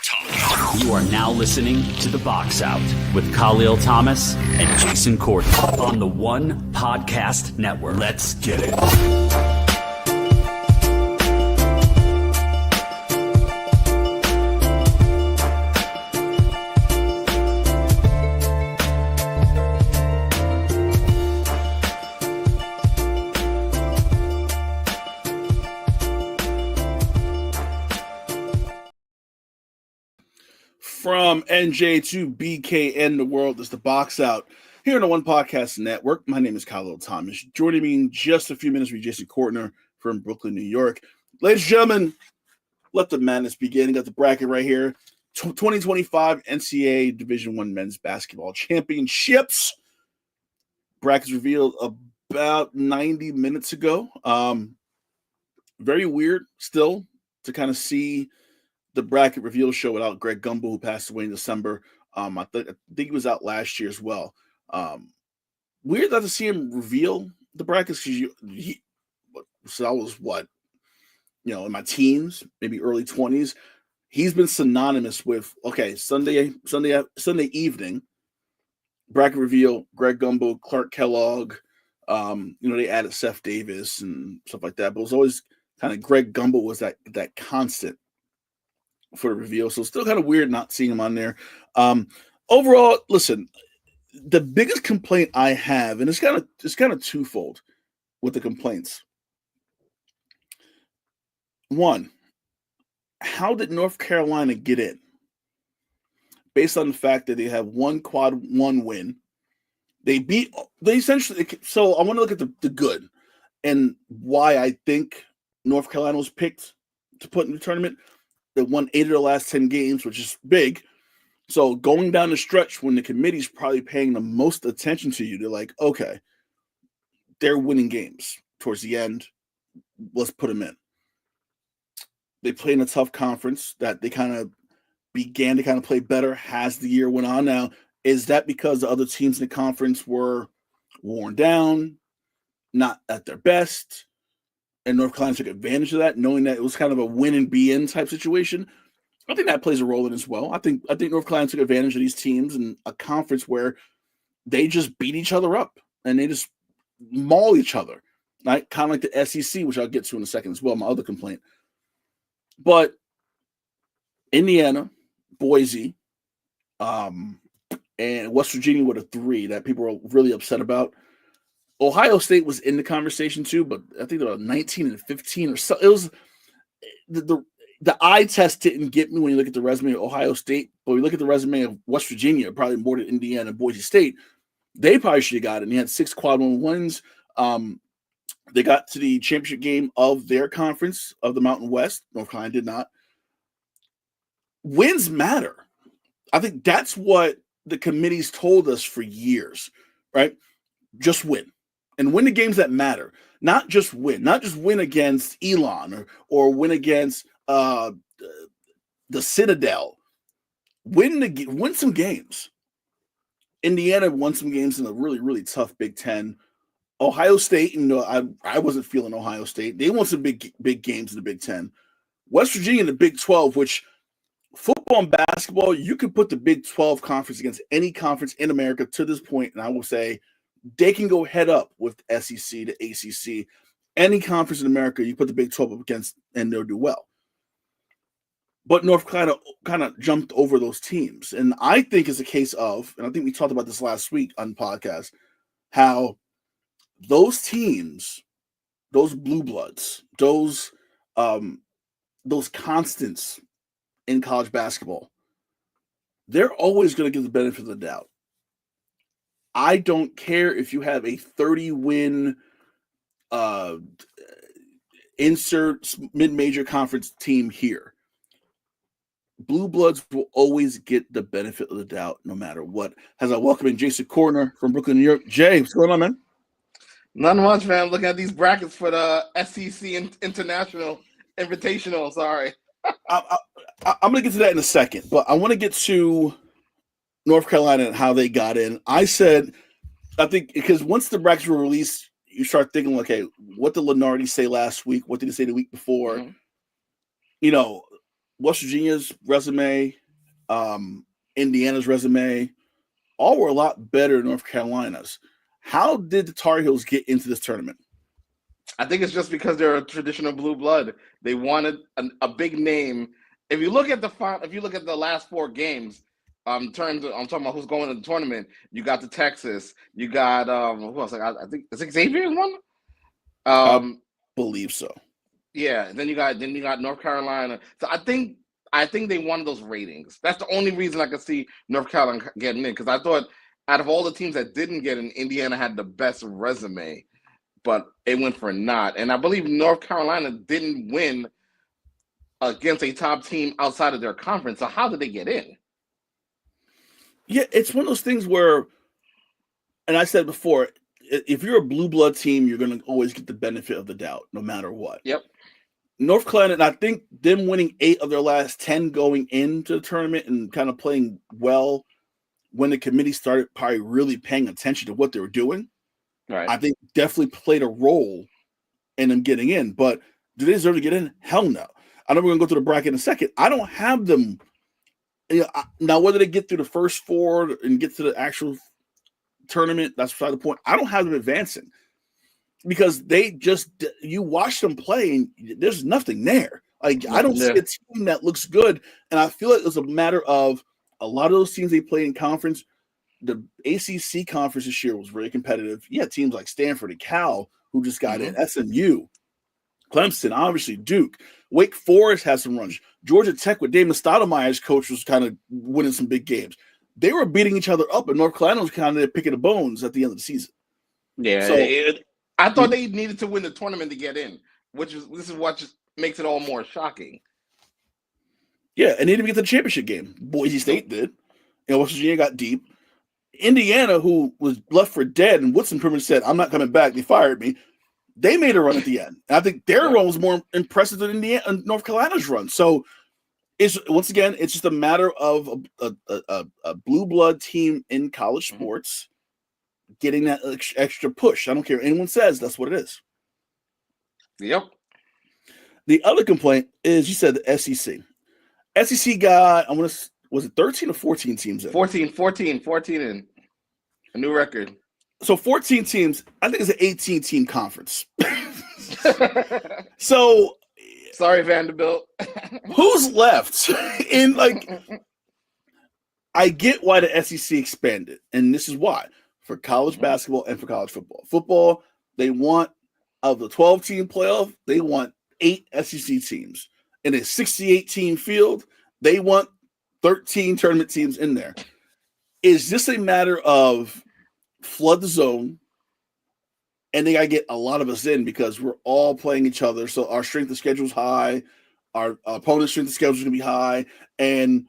talk. You are now listening to The Box Out with Kahlil Thomas and Jason Kahlil on the One Podcast Network. Let's get it. From NJ to BKN, the world is The Box Out here on the One Podcast Network. My name is Kahlil Thomas. Joining me in just a few minutes will be Jason Kahlil from Brooklyn, New York. Ladies and gentlemen, let the madness begin. Got the bracket right here. 2025 NCAA Division I Men's Basketball Championships. Brackets revealed about 90 minutes ago. Very weird still to kind of see the bracket reveal show without Greg Gumbel, who passed away in December. I think he was out last year as well. Weird not to see him reveal the brackets because so I was in my teens, maybe early 20s. He's been synonymous with Sunday evening bracket reveal. Greg Gumbel, Clark Kellogg. They added Seth Davis and stuff like that, but it was always kind of Greg Gumbel was that constant for the reveal. So still kind of weird not seeing him on there. Overall, listen, the biggest complaint I have, and it's kind of twofold with the complaints. One, how did North Carolina get in? Based on the fact that they have one quad one win. So I want to look at the good and why I think North Carolina was picked to put in the tournament. They won 8 of the last 10 games, which is big. So going down the stretch when the committee's probably paying the most attention to you, they're like, okay, they're winning games towards the end. Let's put them in. They play in a tough conference that they kind of began to kind of play better as the year went on. Now, is that because the other teams in the conference were worn down, not at their best? And North Carolina took advantage of that, knowing that it was kind of a win and be in type situation. I think that plays a role in as well. I think North Carolina took advantage of these teams in a conference where they just beat each other up and they just maul each other, right? Kind of like the SEC, which I'll get to in a second as well, my other complaint. But Indiana, Boise, and West Virginia were the 3 that people were really upset about. Ohio State was in the conversation too, but I think they were 19 and 15 or so. It was the eye test didn't get me when you look at the resume of Ohio State, but when you look at the resume of West Virginia, probably more than Indiana and Boise State, they probably should have got it. And they had 6 quad one wins. They got to the championship game of their conference of the Mountain West. North Carolina did not. Wins matter. I think that's what the committee's told us for years, right? Just win. And win the games that matter. Not just win against Elon or win against the Citadel. Win some games. Indiana won some games in a really, really tough Big Ten. Ohio State, I wasn't feeling Ohio State. They won some big games in the Big Ten. West Virginia in the Big 12, which football and basketball, you can put the Big 12 conference against any conference in America to this point, and I will say they can go head up with SEC to ACC. Any conference in America, you put the Big 12 up against, and they'll do well. But North Carolina kind of jumped over those teams. And I think it's a case of, and I think we talked about this last week on the podcast, how those teams, those blue bloods, those constants in college basketball, they're always going to give the benefit of the doubt. I don't care if you have a 30-win insert mid-major conference team here. Blue bloods will always get the benefit of the doubt no matter what. As I welcome in Jason Kahlil from Brooklyn, New York. Jay, what's going on, man? Not much, man. Looking at these brackets for the SEC International Invitational. Sorry. I'm going to get to that in a second, but I want to get to North Carolina and how they got in. I think because once the brackets were released, you start thinking, okay, what did Lenardi say last week? What did he say the week before? Mm-hmm. West Virginia's resume, Indiana's resume, all were a lot better than North Carolina's. How did the Tar Heels get into this tournament? I think it's just because they're a traditional blue blood. They wanted a big name. If you look at the last 4 games, I'm talking about who's going to the tournament. You got the Texas. You got who else? I think is Xavier one. I believe so. Yeah. Then you got North Carolina. So I think they wanted those ratings. That's the only reason I could see North Carolina getting in, because I thought out of all the teams that didn't get in, Indiana had the best resume, but it went for naught. And I believe North Carolina didn't win against a top team outside of their conference. So how did they get in? Yeah, it's one of those things where, and I said before, if you're a blue blood team, you're going to always get the benefit of the doubt, no matter what. Yep. North Carolina, and I think them winning 8 of their last 10 going into the tournament and kind of playing well when the committee started probably really paying attention to what they were doing, right, I think definitely played a role in them getting in. But do they deserve to get in? Hell no. I know we're going to go through the bracket in a second. I don't have them. Now, whether they get through the first 4 and get to the actual tournament, that's beside the point. I don't have them advancing because you watch them play and there's nothing there. Like, I don't see a team that looks good. And I feel like it's a matter of a lot of those teams they play in conference. The ACC conference this year was very competitive. You had teams like Stanford and Cal who just got in, SMU, Clemson, obviously Duke. Wake Forest has some runs. Georgia Tech with Dave Stoudemire's coach was kind of winning some big games. They were beating each other up, and North Carolina was kind of picking the bones at the end of the season. Yeah, so I thought they needed to win the tournament to get in, this is what just makes it all more shocking. Yeah, and they didn't get to the championship game. Boise State did. West Virginia got deep. Indiana, who was left for dead, and Woodson pretty much said, "I'm not coming back." They fired me. They made a run at the end. And I think their run was more impressive than North Carolina's run. So it's just a matter of a blue blood team in college sports getting that extra push. I don't care what anyone says. That's what it is. Yep. The other complaint is, you said the SEC. SEC got, was it 13 or 14 teams in? 14 in. A new record. So 14 teams, I think it's an 18-team conference. So sorry, Vanderbilt. Who's left? I get why the SEC expanded, and this is why. For college basketball and for college football. Football, they want, of the 12-team playoff, they want 8 SEC teams. In a 68-team field, they want 13 tournament teams in there. Is this a matter of flood the zone, and they got to get a lot of us in because we're all playing each other, so our strength of schedule is high, our opponent's strength of schedule is going to be high, and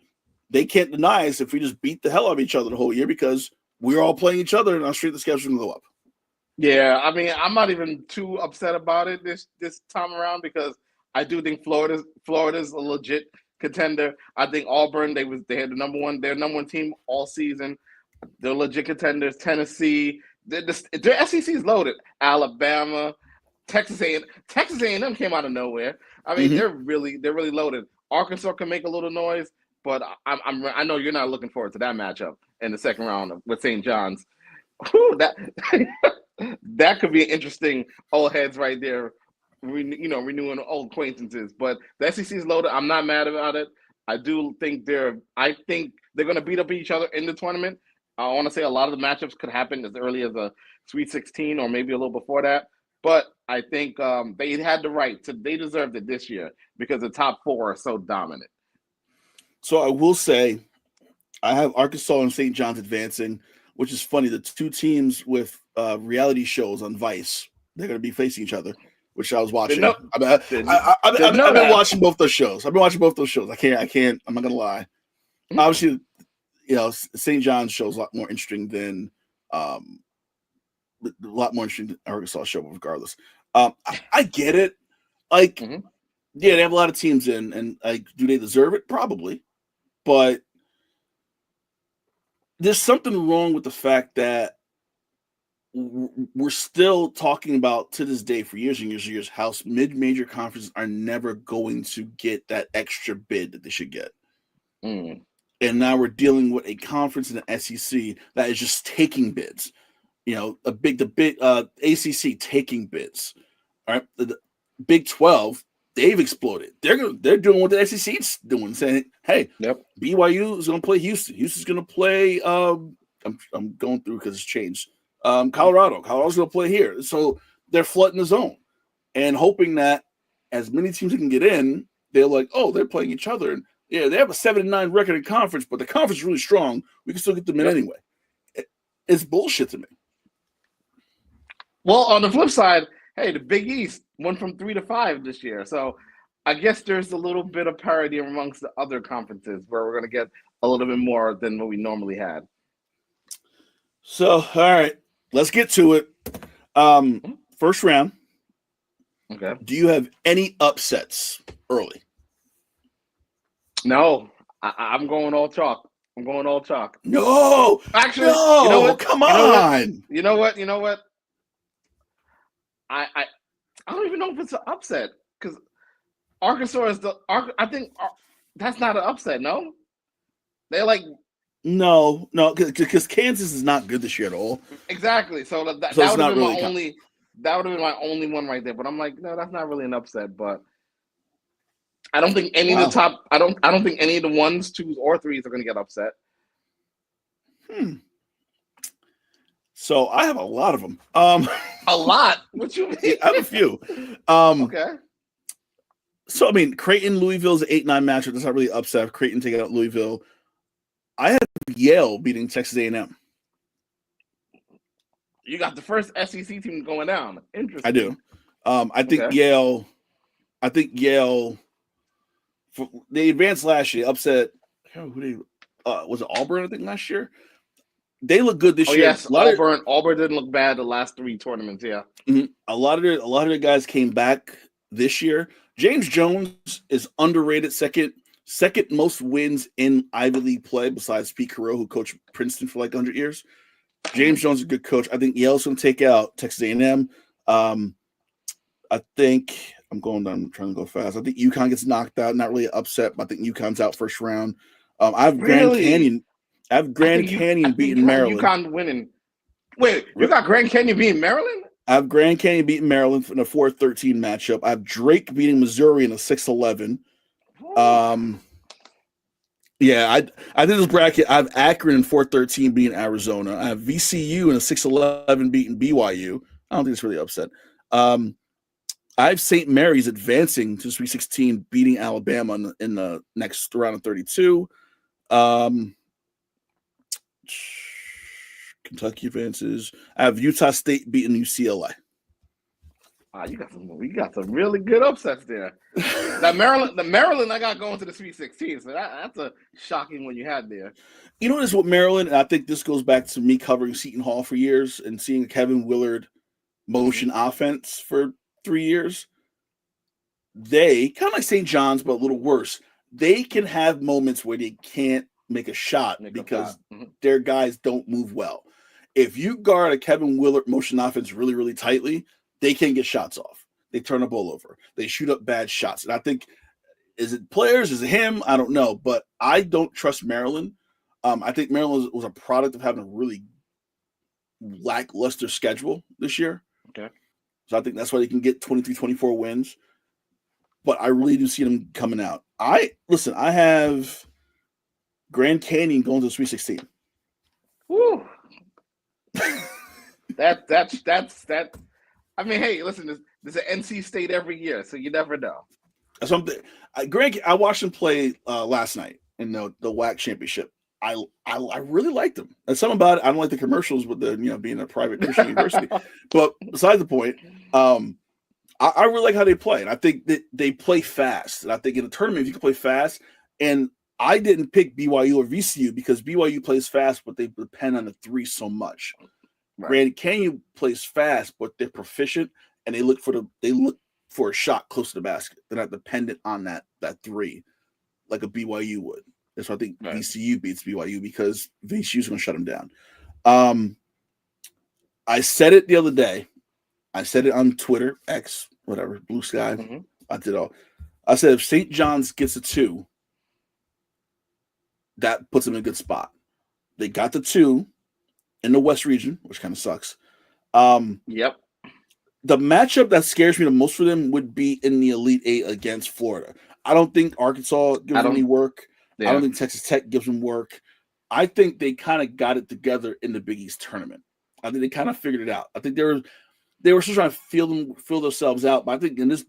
they can't deny us if we just beat the hell out of each other the whole year because we're all playing each other and our strength of schedule is going to go up. Yeah, I mean, I'm not even too upset about it this time around because I do think Florida's a legit contender. I think Auburn, they had their number one team all season. They're legit contenders. Tennessee, their SEC is loaded. Alabama, Texas A&M came out of nowhere. I mean, they're really loaded. Arkansas can make a little noise, but I know you're not looking forward to that matchup in the second round with St. John's. Whew, that could be an interesting old heads right there. Renewing old acquaintances. But the SEC is loaded. I'm not mad about it. I think they're going to beat up each other in the tournament. I want to say a lot of the matchups could happen as early as a Sweet 16 or maybe a little before that. But I think they had the right to. They deserved it this year because the top 4 are so dominant. So I will say, I have Arkansas and St. John's advancing, which is funny. The 2 teams with reality shows on Vice, they're going to be facing each other, which I was watching. I've been watching both those shows. I can't. I'm not going to lie. Obviously, St. John's show is a lot more interesting than Arkansas show, regardless. I get it. Yeah, they have a lot of teams in, and do they deserve it? Probably, but there's something wrong with the fact that we're still talking about to this day for years and years and years how mid-major conferences are never going to get that extra bid that they should get. Mm. And now we're dealing with a conference in the SEC that is just taking bids. The big ACC taking bids. All right, the Big 12, they've exploded. They're doing what the SEC is doing, saying, "Hey, Yep. BYU is going to play Houston. Houston's going to play. I'm going through because it's changed. Colorado. Colorado's going to play here. So they're flooding the zone and hoping that as many teams that can get in, they're like, oh, they're playing each other. And yeah, they have a 7-9 record in conference, but the conference is really strong. We can still get them in anyway. It's bullshit to me. Well, on the flip side, hey, the Big East went from 3 to 5 this year. So I guess there's a little bit of parity amongst the other conferences where we're going to get a little bit more than what we normally had. So, all right, let's get to it. First round. Okay. Do you have any upsets early? No, I'm going all chalk. I'm going all chalk. No, actually, no, you know what? Come on. You know what? I don't even know if it's an upset because Arkansas is I think that's not an upset. No, they're like no, because Kansas is not good this year at all. Exactly. So that would have been really that would have been my only one right there. But I'm like, no, that's not really an upset. But I don't think any of the top. I don't think any of the 1s, 2s, or 3s are going to get upset. So I have a lot of them. A lot? What you mean? I have a few. Okay. So I mean, Creighton Louisville's an 8-9 matchup. That's not really upset. Creighton taking out Louisville. I have Yale beating Texas A&M. You got the first SEC team going down. Interesting. I do. I think Yale. They advanced last year. Upset. Who they was it Auburn? I think last year. They look good this year. Yes, Auburn didn't look bad the last 3 tournaments. Yeah. Mm-hmm. A lot of the guys came back this year. James Jones is underrated. Second most wins in Ivy League play besides Pete Carroll, who coached Princeton for like 100 years. James Jones is a good coach. I think Yale's going to take out Texas A&M. I think I'm trying to go fast. I think UConn gets knocked out. Not really upset, but I think UConn's out first round. I have Grand Canyon. Beating Maryland. UConn winning. Wait, you got Grand Canyon beating Maryland? I have Grand Canyon beating Maryland in a 4-13 matchup. I have Drake beating Missouri in a 6-11. Yeah, I did this bracket. I have Akron in 4-13 beating Arizona. I have VCU in a 6-11 beating BYU. I don't think it's really upset. I have St. Mary's advancing to Sweet 16, beating Alabama in the next round of 32. Kentucky advances. I have Utah State beating UCLA. You got some really good upsets there. The Maryland I got going to the Sweet 16, so that's a shocking one you had there. You know, this with Maryland, and I think this goes back to me covering Seton Hall for years and seeing Kevin Willard motion offense for 3 years. They kind of like St. John's, but a little worse. They can have moments where they can't make a shot because their guys don't move well. If you guard a Kevin Willard motion offense really, really tightly, they can't get shots off. They turn a ball over. They shoot up bad shots. And I think, is it players? Is it him? I don't know. But I don't trust Maryland. I think Maryland was a product of having a really lackluster schedule this year. Okay. So I think that's why they can get 23-24 wins. But I really do see them coming out. I have Grand Canyon going to the Sweet 16. Woo. That. I mean, hey, listen, there's an NC State every year, so you never know. Something. I watched him play last night in the WAC championship. I really liked him. And something about it, I don't like the commercials with the being a private Christian university. But besides the point, I really like how they play, and I think that they play fast. And I think in a tournament, if you can play fast, and I didn't pick BYU or VCU because BYU plays fast, but they depend on the 3 so much. Right. Grand Canyon plays fast, but they're proficient, and they look for a shot close to the basket. They're not dependent on that 3 like a BYU would. That's why I think VCU beats BYU because VCU's going to shut them down. I said it the other day. I said it on Twitter, X, whatever, Blue Sky. Mm-hmm. I did all. I said if St. John's gets a 2, that puts them in a good spot. They got the 2 in the West region, which kind of sucks. Yep. The matchup that scares me the most for them would be in the Elite 8 against Florida. I don't think Arkansas gives them any work. Yeah. I don't think Texas Tech gives them work. I think they kind of got it together in the Big East tournament. I think they kind of figured it out. I think they were still trying to feel themselves out, but I think in the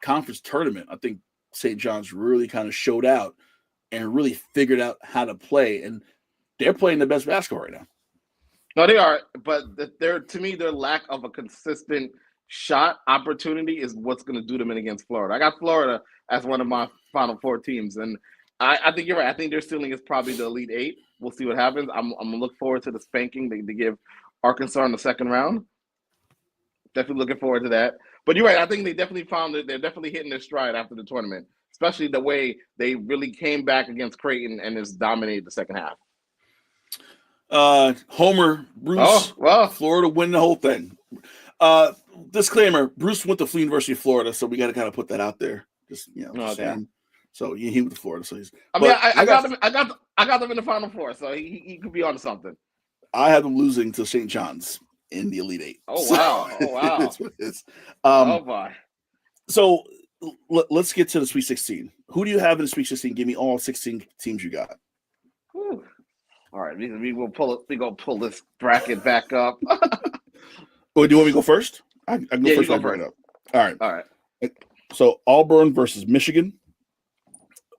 conference tournament, I think St. John's really kind of showed out and really figured out how to play, and they're playing the best basketball right now. No, they are, but to me, their lack of a consistent shot opportunity is what's going to do them in against Florida. I got Florida as one of my Final Four teams, and I think you're right. I think their ceiling is probably the Elite 8. We'll see what happens. I'm going to look forward to the spanking they give Arkansas in the second round. Definitely looking forward to that. But you're right. I think they definitely found that they're definitely hitting their stride after the tournament, especially the way they really came back against Creighton and just dominated the second half. Homer, Bruce, Florida win the whole thing. Disclaimer: Bruce went to Flea University of Florida, so we got to kind of put that out there. Just so he went to Florida, so he's. I mean, I got them in the Final Four, so he could be on something. I have them losing to St. John's in the Elite 8. Oh wow! Oh wow! That's what it is. Oh boy. So let's get to the Sweet 16. Who do you have in the Sweet 16? Give me all 16 teams you got. Whew. All right, we will pull it. We gonna pull this bracket back up. Oh, do you want me to go first? I can go first. You go first. All right. So Auburn versus Michigan,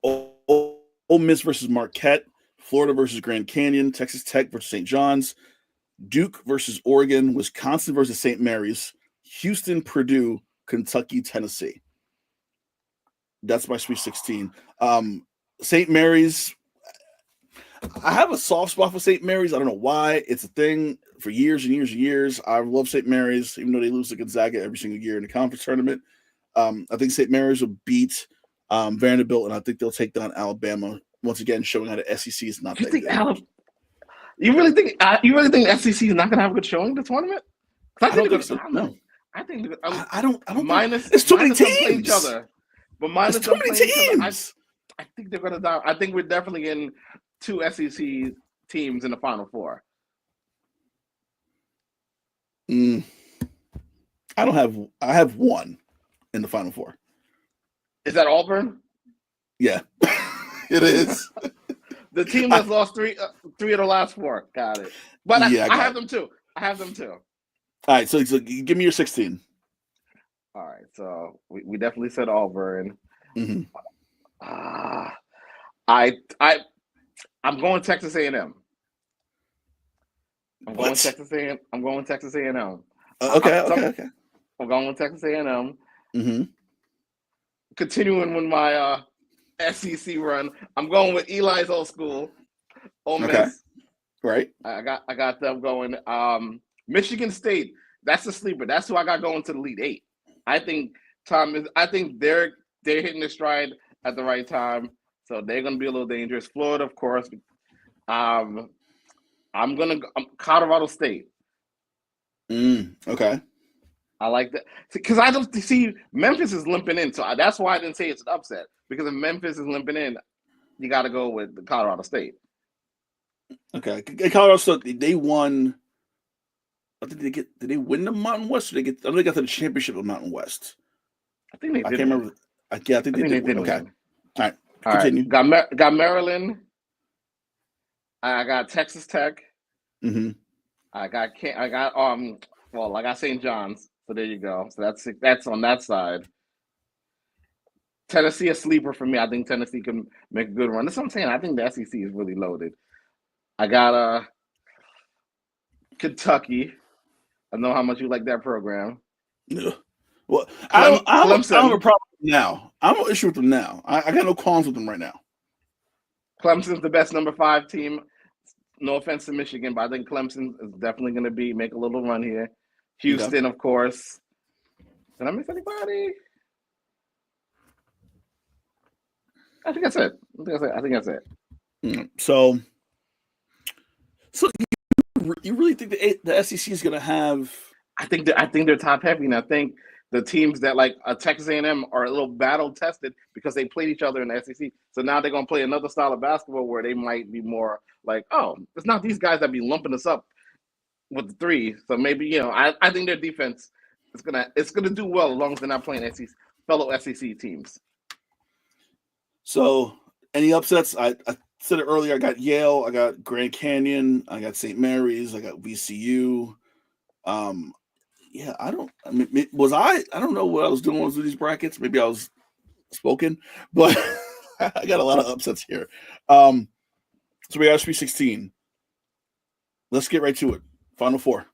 Ole Miss versus Marquette, Florida versus Grand Canyon, Texas Tech versus St. John's, Duke versus Oregon, Wisconsin versus St. Mary's, Houston, Purdue, Kentucky, Tennessee. That's my Sweet 16. St. Mary's. I have a soft spot for St. Mary's. I don't know why. It's a thing for years and years and years. I love St. Mary's, even though they lose to Gonzaga every single year in the conference tournament. I think St. Mary's will beat Vanderbilt, and I think they'll take down Alabama once again, showing how the SEC is not that good. You really think the SEC is not going to have a good showing this tournament? I don't think so. No, I think I don't. Minus, it's too many teams. Each other, but minus too many teams. I think they're going to die. I think we're definitely in 2 SEC teams in the Final Four. I have one in the Final Four. Is that Auburn? Yeah, it is. The team that's lost three of the last 4. Got it. But I have them too. All right, so give me your 16. All right, so we definitely said Auburn. Mm-hmm. I'm going Texas A&M. I'm going Texas A&M. Okay. I'm going with Texas A&M. Mm-hmm. Continuing with my SEC run, I'm going with Eli's old school, Ole Miss. Okay. Right. I got them going. Michigan State. That's the sleeper. That's who I got going to the Elite 8. I think they're hitting their stride at the right time. So they're going to be a little dangerous. Florida, of course. I'm Colorado State. Okay. I like that because I don't see Memphis is limping in. So that's why I didn't say it's an upset, because if Memphis is limping in, you got to go with the Colorado State. Okay. Colorado State, they won. I think did they win the Mountain West? Or I know they got to the championship of Mountain West. I think they did. I can't remember. I think they did. Okay. Win. All right. All Continue. Right. Got Maryland. I got Texas Tech. Mm-hmm. I got St. John's. So there you go. So that's on that side. Tennessee a sleeper for me. I think Tennessee can make a good run. That's what I'm saying. I think the SEC is really loaded. I got Kentucky. I know how much you like that program. Yeah. Well, I don't have a problem now. I don't issue with them now. I got no qualms with them right now. Clemson's the best number 5 team. No offense to Michigan, but I think Clemson is definitely going to make a little run here. Houston, of course. Did I miss anybody? I think that's it. So you you really think the SEC is going to have? I think they're top heavy, and I think the teams that like Texas A&M are a little battle tested because they played each other in the SEC. So now they're gonna play another style of basketball where they might be more like, oh, it's not these guys that be lumping us up with the three. So maybe I think their defense is gonna do well as long as they're not playing fellow SEC teams. So any upsets? I said it earlier. I got Yale. I got Grand Canyon. I got St. Mary's. I got VCU. Yeah, I don't know what I was doing with these brackets. Maybe I was spoken, but I got a lot of upsets here. So we got Sweet 16. Let's get right to it. Final Four.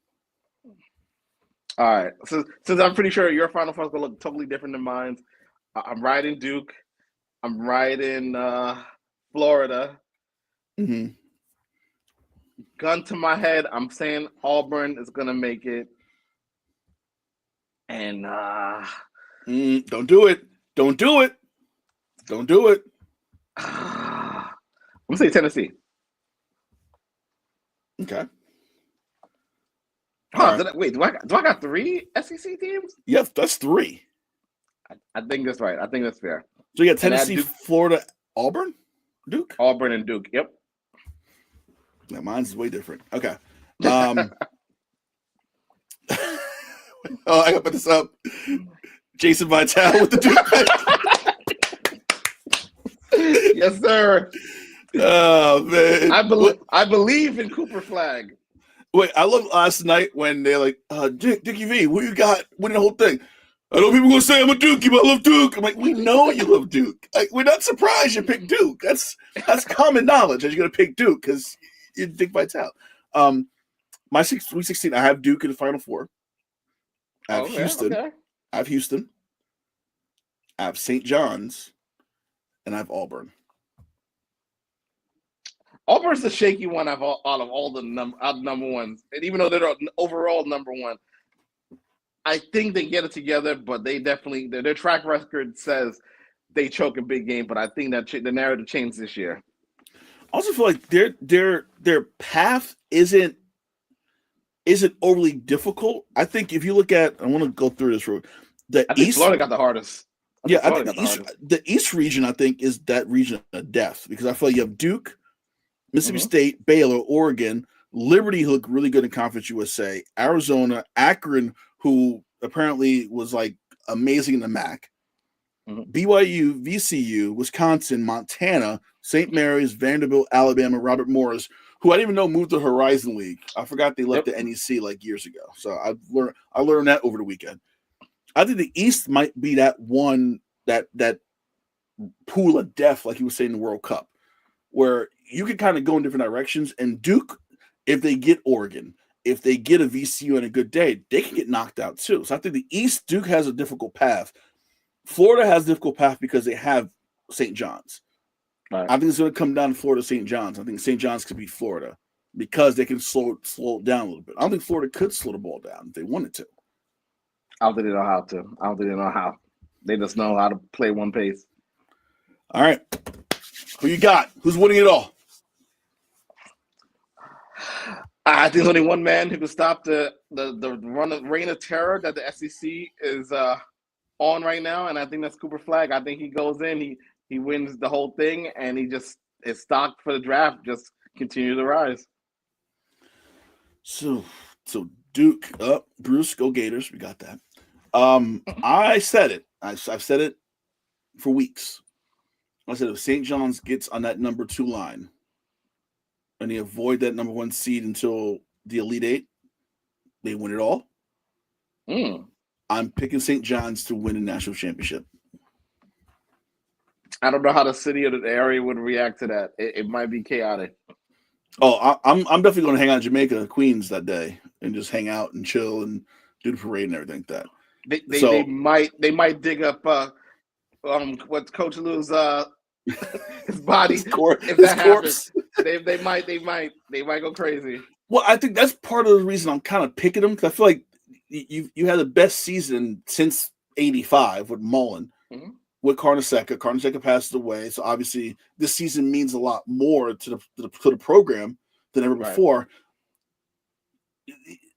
All right. So since I'm pretty sure your Final Four is going to look totally different than mine, I'm riding Duke. I'm riding Florida. Mm-hmm. Gun to my head, I'm saying Auburn is going to make it. And don't do it. Don't do it. Don't do it. I'm gonna say Tennessee. Okay. Right. Do I got 3 SEC teams? Yes, that's 3. I think that's right. I think that's fair. So you got Tennessee, Florida, Auburn, Duke. Auburn and Duke. Yep. Now mine's way different. Okay. Oh, I got to put this up. Jason Vitale with the Duke. Yes, sir. Oh man, I believe in Cooper Flag. Wait, I love last night when they're like, Dickie V, what you got winning the whole thing? I know people gonna say I'm a Dookie, but I love Duke. I'm like, we know you love Duke. Like, we're not surprised you picked Duke. That's common knowledge that you're gonna pick Duke because you Dick Vitale. My Sweet 16, I have Duke in the Final Four. I have Houston. Okay. I have Houston. I have St. John's, and I have Auburn. Auburn's the shaky one out of all the number ones, and even though they're overall number one, I think they get it together. But they definitely their track record says they choke in big game. But I think that the narrative changed this year. I also feel like their path isn't overly difficult. I think if you look at, I want to go through this road. I think Florida got the hardest. I think the East region, I think, is that region of death because I feel like you have Duke, Mississippi State, Baylor, Oregon, Liberty, who look really good in Conference USA, Arizona, Akron, who apparently was like amazing in the MAC, BYU, VCU, Wisconsin, Montana, St. Mary's, Vanderbilt, Alabama, Robert Morris, who I didn't even know moved to Horizon League. I forgot they left the NEC like years ago. So I learned that over the weekend. I think the East might be that one that pool of death, like you were saying in the World Cup, where you can kind of go in different directions. And Duke, if they get Oregon, if they get a VCU on a good day, they can get knocked out too. So I think the East, Duke has a difficult path. Florida has a difficult path because they have St. John's. Right. I think it's going to come down to Florida, St. John's. I think St. John's could beat Florida because they can slow it down a little bit. I don't think Florida could slow the ball down if they wanted to. I don't think they know how to. I don't think they know how. They just know how to play one pace. All right. Who you got? Who's winning it all? I think only one man who can stop the reign of terror that the SEC is on right now, and I think that's Cooper Flag. I think he goes in, he wins the whole thing, and he just is stocked for the draft. Just continue to rise. So Duke, Bruce, go Gators. We got that. I said it. I've said it for weeks. I said if St. John's gets on that number 2 line and they avoid that number 1 seed until the Elite Eight, they win it all. I'm picking St. John's to win a national championship. I don't know how the city or the area would react to that. It might be chaotic. Oh, I'm definitely going to hang out in Jamaica, Queens that day, and just hang out and chill and do the parade and everything like that. They might dig up what's Coach Lou's his body if that happens. They might go crazy. Well, I think that's part of the reason I'm kind of picking them because I feel like you had the best season since '85 with Mullen. With Carnesecca. Carnesecca passed away, so obviously this season means a lot more to the program than ever before.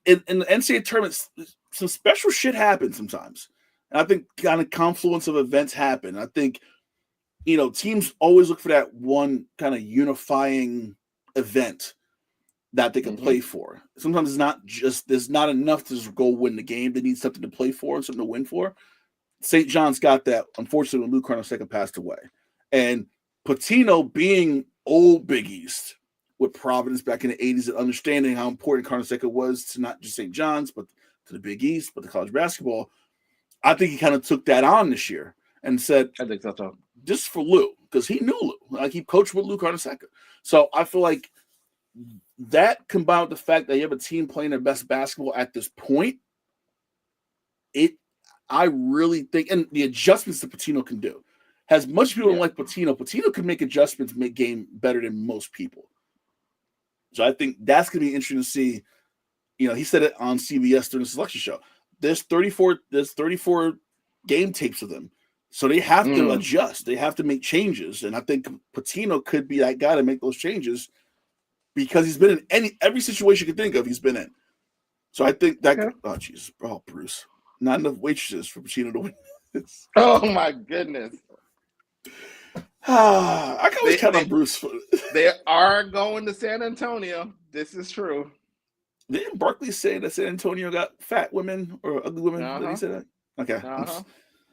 in the NCAA tournament, some special shit happens sometimes. And I think kind of confluence of events happen. I think, teams always look for that one kind of unifying event that they can play for. Sometimes there's not enough to just go win the game. They need something to play for and something to win for. St. John's got that, unfortunately, when Lou Carnesecca passed away. And Pitino being old Big East with Providence back in the 80s and understanding how important Carnesecca was to not just St. John's, but to the Big East, but to college basketball, I think he kind of took that on this year and said, I think so. Just for Lou, because he knew Lou. Like, he coached with Lou Carnesecca. So I feel like that combined with the fact that you have a team playing their best basketball at this point, I really think, and the adjustments that Pitino can do. As much as people don't like Pitino can make adjustments, make game better than most people. So I think that's going to be interesting to see. He said it on CBS during the selection show. There's 34 game tapes of them. So they have to adjust. They have to make changes. And I think Pitino could be that guy to make those changes because he's been in every situation you can think of, he's been in. So I think that Bruce. Not enough waitresses for Pitino to win this. Oh my goodness. I can always count on Bruce. They are going to San Antonio. This is true. Didn't Barkley say that San Antonio got fat women or ugly women? Did he say that? Okay.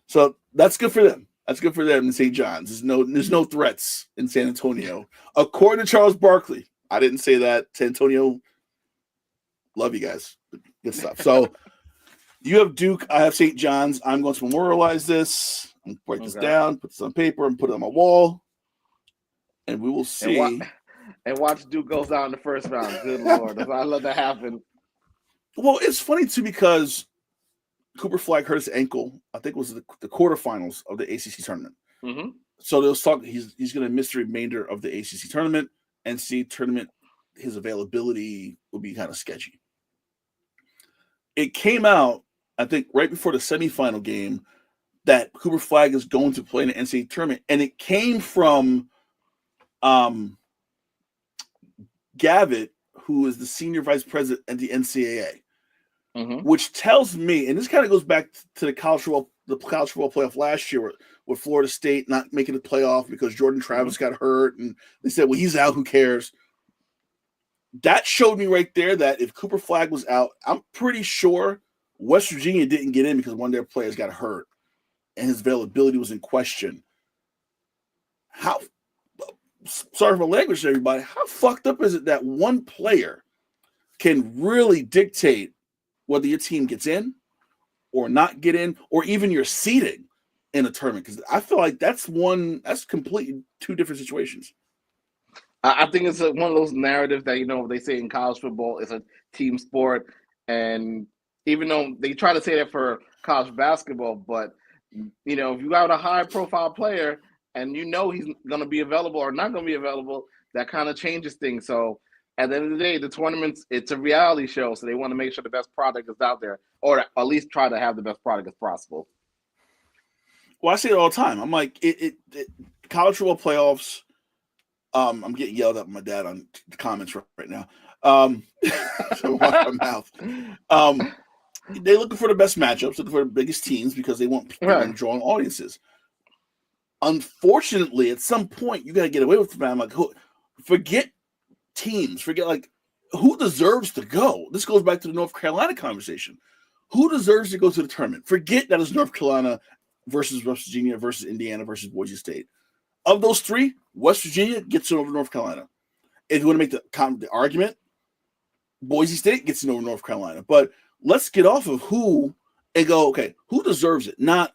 So that's good for them. That's good for them in St. John's. There's no threats in San Antonio. According to Charles Barkley. I didn't say that. San Antonio, love you guys. Good stuff. So you have Duke. I have St. John's. I'm going to memorialize this. I'm going to write this down, put this on paper, and put it on my wall. And we will see. And watch Duke goes down in the first round. Good Lord. I let that happen. Well, it's funny, too, because Cooper Flagg hurt his ankle. I think it was the quarterfinals of the ACC tournament. Mm-hmm. So they'll talk. He's going to miss the remainder of the ACC tournament. NCAA tournament, his availability will be kind of sketchy. It came out, I think, right before the semifinal game that Cooper Flagg is going to play in the NCAA tournament. And it came from Gavitt, who is the senior vice president at the NCAA, which tells me, and this kind of goes back to the college football playoff last year with Florida State not making the playoff because Jordan Travis got hurt. And they said, well, he's out. Who cares? That showed me right there that if Cooper Flagg was out, I'm pretty sure West Virginia didn't get in because one of their players got hurt and his availability was in question. Sorry for my language, everybody. How fucked up is it that one player can really dictate whether your team gets in or not get in, or even your seeding in a tournament? Because I feel like that's completely two different situations. I think it's one of those narratives that, they say in college football, it's a team sport. And even though they try to say that for college basketball, but, if you got a high-profile player and he's going to be available or not going to be available, that kind of changes things. So at the end of the day, the tournaments, it's a reality show. So they want to make sure the best product is out there, or at least try to have the best product as possible. Well, I say it all the time. I'm like, college football playoffs. I'm getting yelled at by my dad on the comments right now. So watch my mouth. They're looking for the best matchups, looking for the biggest teams because they want people to draw audiences. Unfortunately, at some point, you got to get away with it. I'm like, forget teams. Forget, like, who deserves to go? This goes back to the North Carolina conversation. Who deserves to go to the tournament? Forget that it's North Carolina versus West Virginia versus Indiana versus Boise State. Of those three, West Virginia gets it over North Carolina. If you want to make the argument, Boise State gets it over North Carolina. But let's get off of who and go, okay, who deserves it? Not,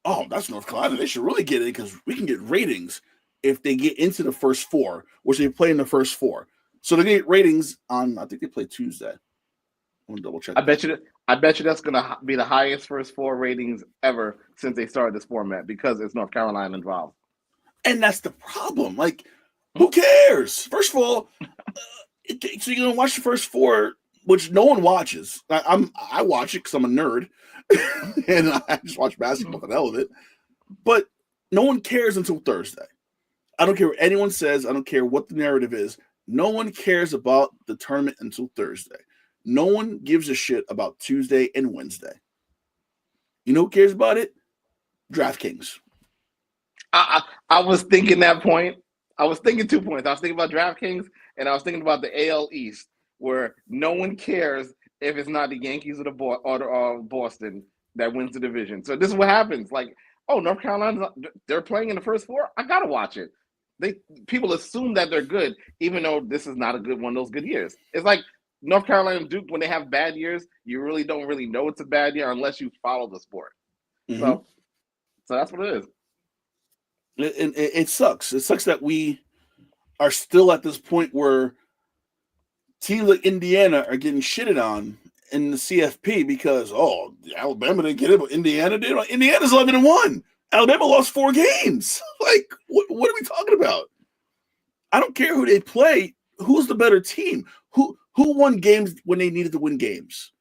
oh, that's North Carolina. They should really get it because we can get ratings if they get into the first four, which they play in the first four. So they get ratings on, I think they play Tuesday. I'm going to double check. I bet you that's going to be the highest first four ratings ever since they started this format because it's North Carolina involved. And that's the problem. Like, who cares? First of all, so you're going to watch the first four, which no one watches. I watch it because I'm a nerd, and I just watch basketball for the hell of it. But no one cares until Thursday. I don't care what anyone says. I don't care what the narrative is. No one cares about the tournament until Thursday. No one gives a shit about Tuesday and Wednesday. You know who cares about it? DraftKings. I was thinking that point. I was thinking 2 points. I was thinking about DraftKings, and I was thinking about the AL East, where no one cares if it's not the Yankees or the Boston that wins the division. So this is what happens. Like, oh, North Carolina, they're playing in the first four. I gotta watch it. People assume that they're good, even though this is not a good one of those good years. It's like North Carolina and Duke, when they have bad years, you really don't really know it's a bad year unless you follow the sport. Mm-hmm. So that's what it is. It sucks. It sucks that we are still at this point where teams like Indiana are getting shitted on in the CFP because, Alabama didn't get it, but Indiana did. Indiana's 11-1. Alabama lost 4 games. Like, what are we talking about? I don't care who they play. Who's the better team? Who won games when they needed to win games?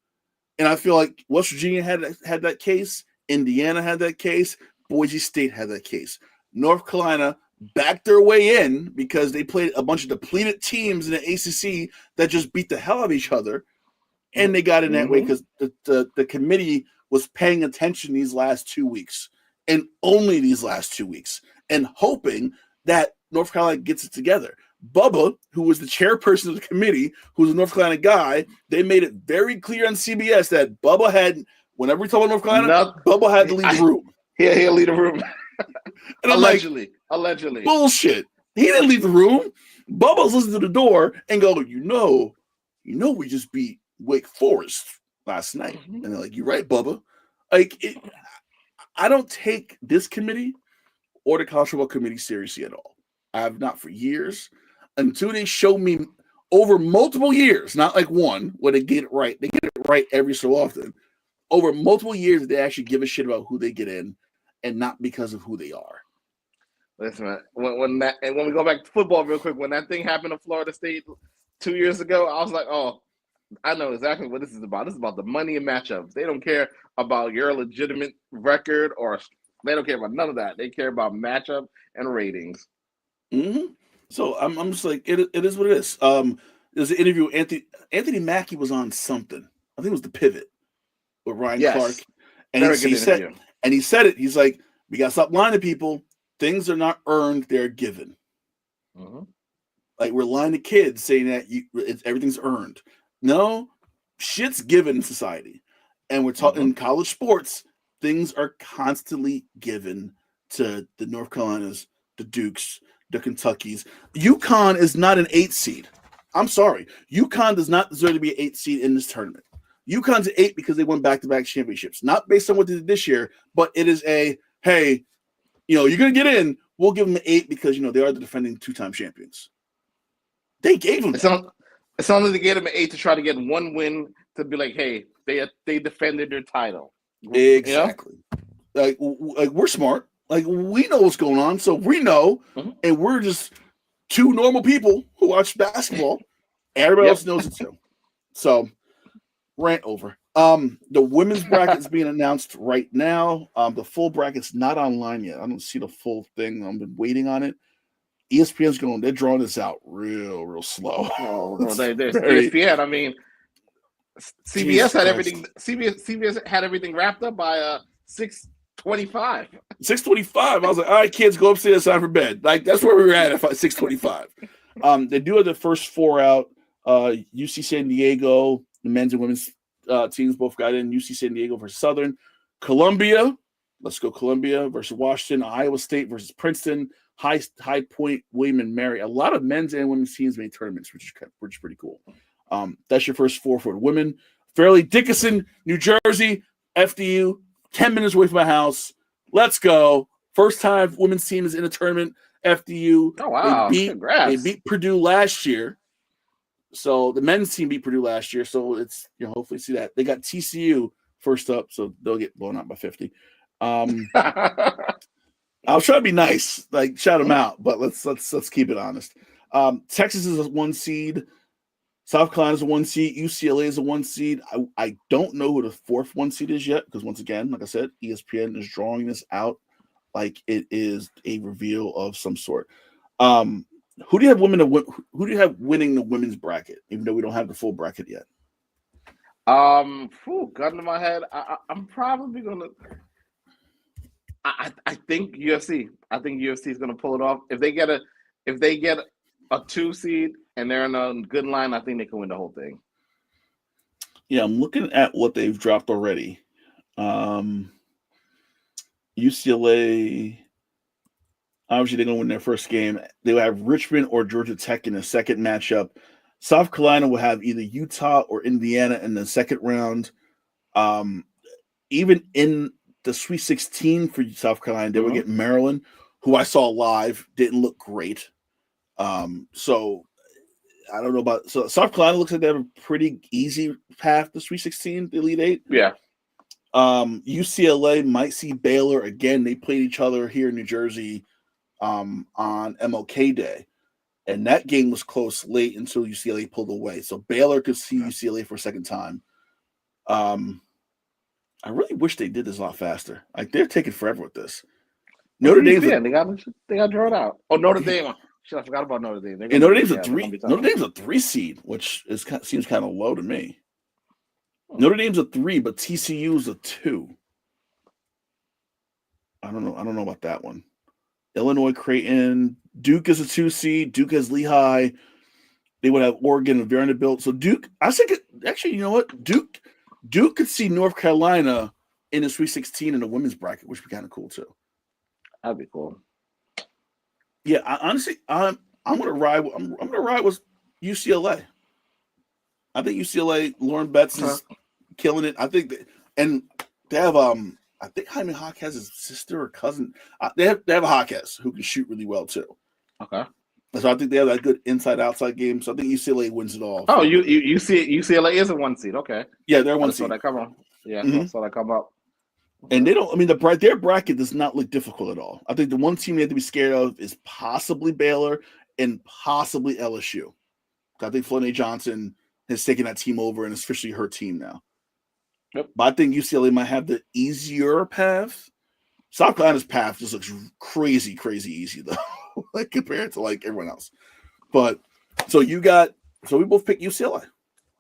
And I feel like West Virginia had that case. Indiana had that case. Boise State had that case. North Carolina backed their way in because they played a bunch of depleted teams in the ACC that just beat the hell out of each other. And they got in that way because the committee was paying attention these last 2 weeks and only these last 2 weeks and hoping that North Carolina gets it together. Bubba, who was the chairperson of the committee, who's a North Carolina guy, they made it very clear on CBS that Bubba had, whenever we talk about North Carolina, Bubba had to leave the room. He'll leave the room. And I'm allegedly. Bullshit. He didn't leave the room. Bubba's listening to the door and go, we just beat Wake Forest last night. And they're like, you're right, Bubba. I don't take this committee or the college football committee seriously at all. I have not for years until they show me over multiple years, not like one where they get it right. They get it right every so often. Over multiple years, they actually give a shit about who they get in and not because of who they are. Listen, man, when we go back to football real quick, when that thing happened to Florida State 2 years ago, I was like, oh, I know exactly what this is about. This is about the money and matchups. They don't care about your legitimate record or they don't care about none of that. They care about matchup and ratings. Mm-hmm. So I'm just like, it is what it is. There's an interview. Anthony Mackie was on something. I think it was The Pivot with Ryan Clark. And he said it. He's like, we got to stop lying to people. Things are not earned, they're given. Mm-hmm. Like we're lying to kids saying that everything's earned. No, shit's given in society. And we're talking in college sports, things are constantly given to the North Carolinas, the Dukes, the Kentuckys. UConn is not an 8 seed. I'm sorry. UConn does not deserve to be an 8 seed in this tournament. UConn's an 8 because they won back-to-back championships. Not based on what they did this year, but it is hey, you're going to get in. We'll give them an 8 because, they are the defending 2-time champions. They gave them that. It's only to get them an 8 to try to get one win to be like, hey, they defended their title. Exactly. Like we're smart. Like we know what's going on, so we know, and we're just 2 normal people who watch basketball. Everybody else knows it too. So, rant over. The women's bracket is being announced right now. The full bracket's not online yet. I don't see the full thing. I've been waiting on it. ESPN's they're drawing this out real slow. ESPN. I mean, CBS had everything. CBS had everything wrapped up by 6:25. 6:25. I was like, all right, kids, go upstairs, time for bed. Like that's where we were at 6:25. They do have the first 4 out. UC San Diego, the men's and women's teams both got in. UC San Diego versus Southern. Columbia, let's go Columbia versus Washington. Iowa State versus Princeton. High Point, William and Mary. A lot of men's and women's teams made tournaments, which is pretty cool. That's your first 4 for the women. Fairleigh Dickinson, New Jersey, FDU, 10 minutes away from my house. Let's go. First time women's team is in a tournament. FDU. Oh, wow. They beat Purdue last year. So the men's team beat Purdue last year. So it's, hopefully see that. They got TCU first up, so they'll get blown out by 50. I'll try to be nice, like shout them out, but let's keep it honest. Texas is a 1 seed. South Carolina is a 1 seed. UCLA is a 1 seed. I don't know who the 4th 1 seed is yet because once again, like I said, ESPN is drawing this out like it is a reveal of some sort. Who do you have winning the women's bracket? Even though we don't have the full bracket yet. Gun to my head. I'm probably gonna. I think UFC. I think UFC is gonna pull it off. If they get a 2 seed and they're in a good line, I think they can win the whole thing. Yeah, I'm looking at what they've dropped already. UCLA, obviously they're going to win their first game. They will have Richmond or Georgia Tech in the second matchup. South Carolina will have either Utah or Indiana in the second round. Even in the Sweet 16 for South Carolina, they will get Maryland, who I saw live, didn't look great. So I don't know about. So South Carolina looks like they have a pretty easy path to Sweet 16, the Elite Eight. Yeah. UCLA might see Baylor again. They played each other here in New Jersey on MLK Day, and that game was close late until UCLA pulled away. So Baylor could see UCLA for a second time. I really wish they did this a lot faster. Like they're taking forever with this. Notre Dame's they got drawn out. Oh, Notre Dame. Shit, I forgot about Notre Dame. And Notre Dame's Notre Dame's a 3 seed, which seems kind of low to me. Notre Dame's a 3, but TCU is a 2. I don't know about that one. Illinois, Creighton, Duke is a 2 seed. Duke has Lehigh. They would have Oregon and Vanderbilt. So Duke, I think actually, you know what? Duke could see North Carolina in the Sweet 16 in the women's bracket, which would be kind of cool too. That'd be cool. Yeah, honestly, I'm gonna ride. I'm gonna ride with UCLA. I think UCLA. Lauren Betts is killing it. I think and they have I think Jaime Hawk has his sister or cousin. They have a Hawkes who can shoot really well too. Okay. So I think they have that good inside-outside game. So I think UCLA wins it all. Oh, you see, UCLA is a 1 seed. Okay. Yeah, they're 1 seed. So that come up. Yeah, so that come up. And they don't. I mean, their bracket does not look difficult at all. I think the one team they have to be scared of is possibly Baylor and possibly LSU. I think Flanae Johnson has taken that team over and it's officially her team now. Yep. But I think UCLA might have the easier path. South Carolina's path just looks crazy easy though, like compared to like everyone else. But so we both pick UCLA.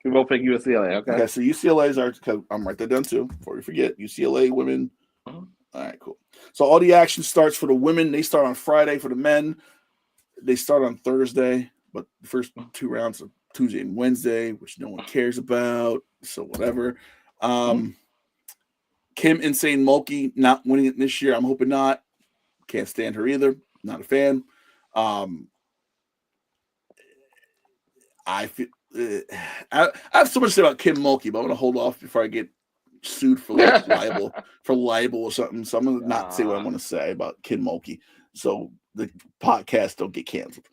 We both pick UCLA. Okay. So UCLA is our. I'm write that down too before we forget. UCLA women. All right, cool. So all the action starts for the women. They start on Friday. For the men, they start on Thursday. But the first 2 rounds are Tuesday and Wednesday, which no one cares about. So whatever. Kim Insane Mulkey not winning it this year. I'm hoping not. Can't stand her either. Not a fan. I feel. I have so much to say about Kim Mulkey, but I'm gonna hold off before I get sued for libel or something. So I'm gonna not say what I want to say about Kim Mulkey, so the podcast don't get canceled.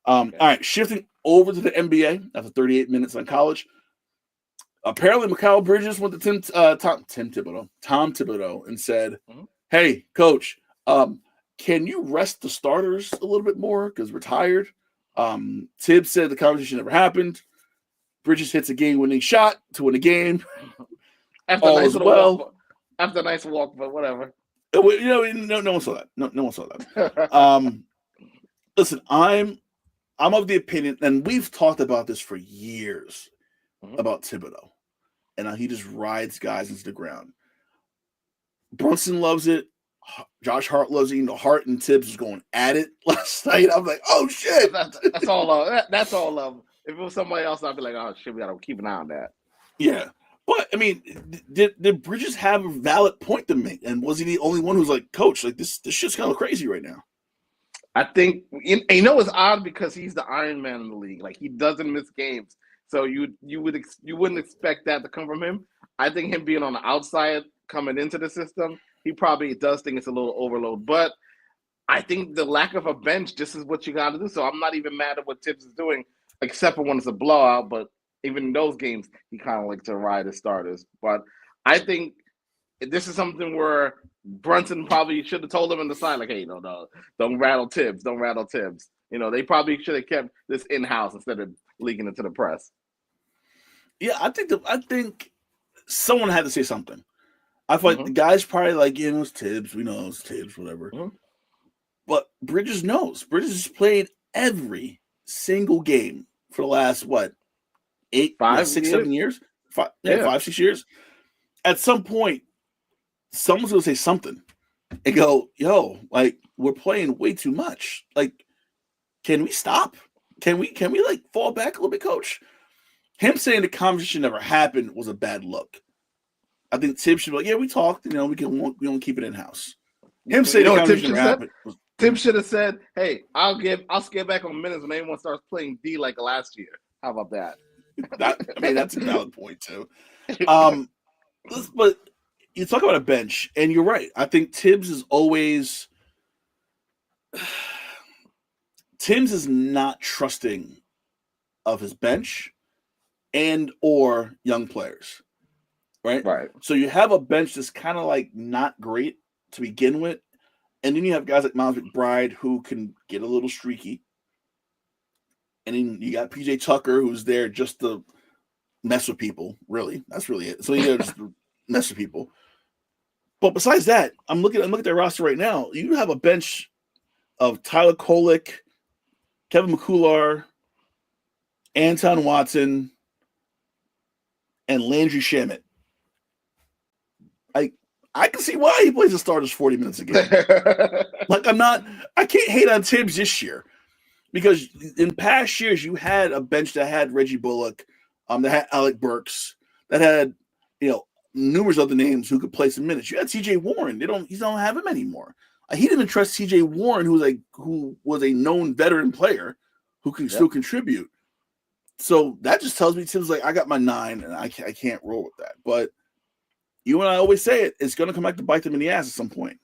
All right, shifting over to the NBA after 38 minutes on college. Apparently, Mikal Bridges went to Tom Thibodeau, and said, "Hey, coach, can you rest the starters a little bit more because we're tired?" Tibbs said the conversation never happened. Bridges hits a game-winning shot to win a game. After a nice walk, but whatever. No one saw that. No one saw that. Listen, I'm of the opinion, and we've talked about this for years about Thibodeau, and he just rides guys into the ground. Brunson loves it. Josh Hart loves it. Hart and Tibbs was going at it last night. I'm like, oh shit. That's all love. That's all love. If it was somebody else, I'd be like, oh shit, we gotta keep an eye on that. Yeah. But I mean, did Bridges have a valid point to make? And was he the only one who's like, coach, like this shit's kind of crazy right now? I think it's odd because he's the Iron Man in the league. Like he doesn't miss games. So you wouldn't expect that to come from him. I think him being on the outside coming into the system, he probably does think it's a little overload. But I think the lack of a bench just is what you got to do. So I'm not even mad at what Tibbs is doing, except for when it's a blowout. But even in those games, he kind of likes to ride his starters. But I think this is something where Brunson probably should have told him on the side, like, hey, no, don't rattle Tibbs. Don't rattle Tibbs. They probably should have kept this in-house instead of leaking it to the press. Yeah, I think someone had to say something. I feel like the guy's probably like, it's Tibbs. We know it's Tibbs, whatever. But Bridges knows. Bridges has played every single game for the last, 6, 7 years? 5, 6 years. At some point, someone's gonna say something and go, "Yo, like we're playing way too much. Like, can we stop? Can we like fall back a little bit, coach?" Him saying the conversation never happened was a bad look. I think Tibbs should be like, "Yeah, we talked. We don't keep it in house." Him saying the conversation never happened. Tim should have said, "Hey, I'll scale back on minutes when anyone starts playing D like last year." How about that? That's a valid point too. But you talk about a bench, and you're right. I think Tibbs is not trusting of his bench and or young players, right? Right. So you have a bench that's kind of like not great to begin with, and then you have guys like Miles McBride who can get a little streaky, and then you got PJ Tucker who's there just to mess with people. Really, that's really it. So he's there just to mess with people. But besides that, I'm looking at their roster right now. You have a bench of Tyler Kolek, Kevin McCullar, Anton Watson, and Landry Shamet. I can see why he plays the starters 40 minutes a game. I can't hate on Tibbs this year because in past years you had a bench that had Reggie Bullock, that had Alec Burks, that had numerous other names who could play some minutes. You had TJ Warren. They don't have him anymore. He didn't trust TJ Warren, who was a known veteran player who can still contribute. So that just tells me Tim's like, I got my 9 and I can't roll with that. But you and I always say it's going to come back to bite them in the ass at some point.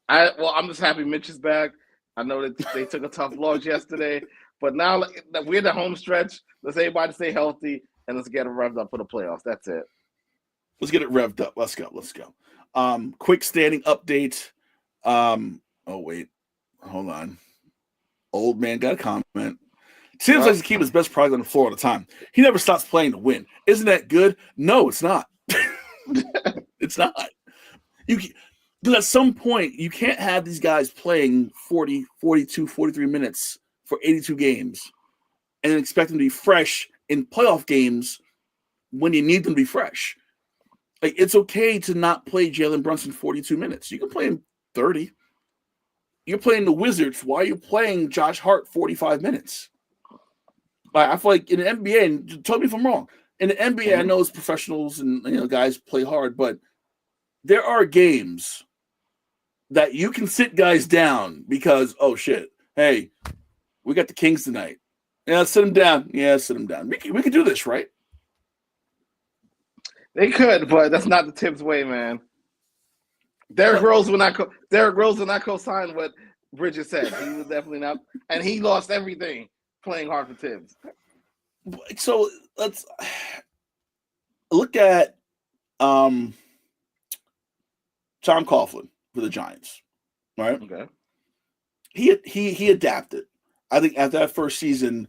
I'm just happy Mitch is back. I know that they took a tough loss yesterday, but now that we're in the home stretch, let's everybody stay healthy and let's get it revved up for the playoffs. That's it. Let's get it revved up. Let's go. Quick standing update. Oh wait, hold on. Old man got a comment. Seems like to keep his best product on the floor all the time. He never stops playing to win. Isn't that good? No, it's not. It's not. Because at some point, you can't have these guys playing 40, 42, 43 minutes for 82 games and expect them to be fresh in playoff games when you need them to be fresh. Like, it's okay to not play Jalen Brunson 42 minutes. You can play him 30. You're playing the Wizards. Why are you playing Josh Hart 45 minutes? I feel like in the NBA, and tell me if I'm wrong, in the NBA, I know it's professionals and guys play hard, but there are games that you can sit guys down because, oh shit, hey, we got the Kings tonight. Yeah, sit them down. Yeah, sit them down. We could do this, right? They could, but that's not the Tibbs way, man. Derrick Rose will not co-sign what Bridges said. He was definitely not, and he lost everything playing hard for Tibbs. So let's look at Tom Coughlin for the Giants, right? Okay. He adapted. I think after that first season,